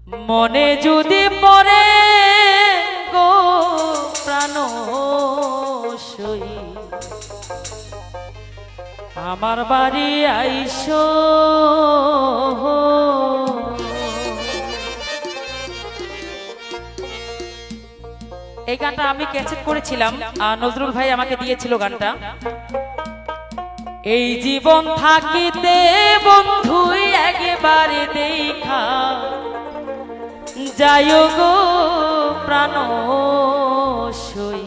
মনে যদি পড়ে গো প্রাণ সই আমার বাড়ি আইসো। এই গানটা আমি ক্যাসেট করেছিলাম, নজরুল ভাই আমাকে দিয়েছিল গানটা। এই জীবন থাকিতে বন্ধু একবারে দেখা যায় গো প্রাণ সই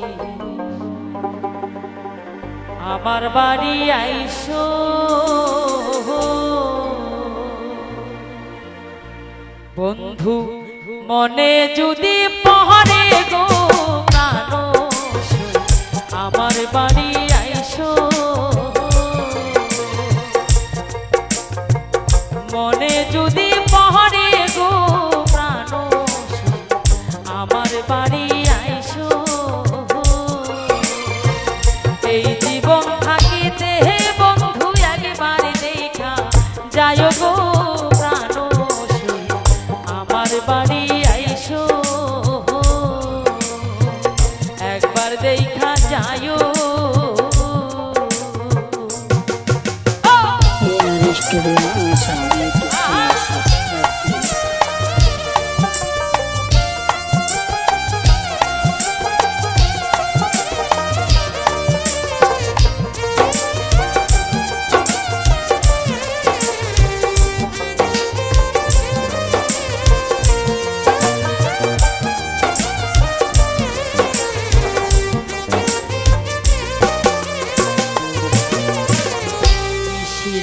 আমার বাড়ি আইসো। বন্ধু মনে যদি পহরে গো প্রাণ সই আমার বাড়ি আইসো। মনে যদি পহরে গো প্রাণ আমার বাড়ি আইসো। এই জীবন থাকিতে বন্ধু একবারে দেখা যায় গো প্রাণ আমার বাড়ি আইসো। একবার দেখা যায়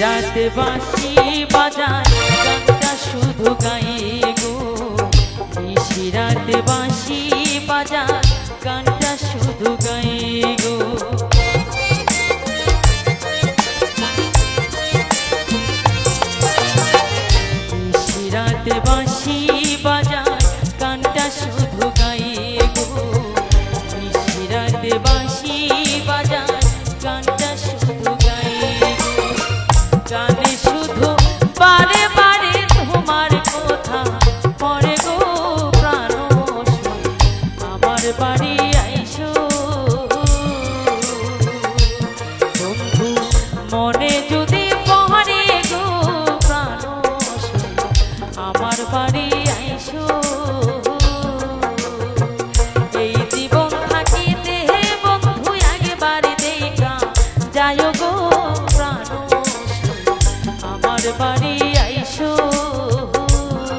রাতে বাঁশি বাজায় গানটা শুধু গাই গো। রাতে বাঁশি বাজায় গানটা শুধু গাই গো। রাতে বাঁশি বাজায় গানটা শুধু গাই গো। রাতে বাঁশি বাজায় গানটা শুধু গাই গো। গানে শুধু বারে বারে তোমার কথা পড়ে গো প্রাণ আমার বাড়ি আইসো। বন্ধু মনে যদি পড়ে গো প্রাণ আমার বাড়ি আইসো।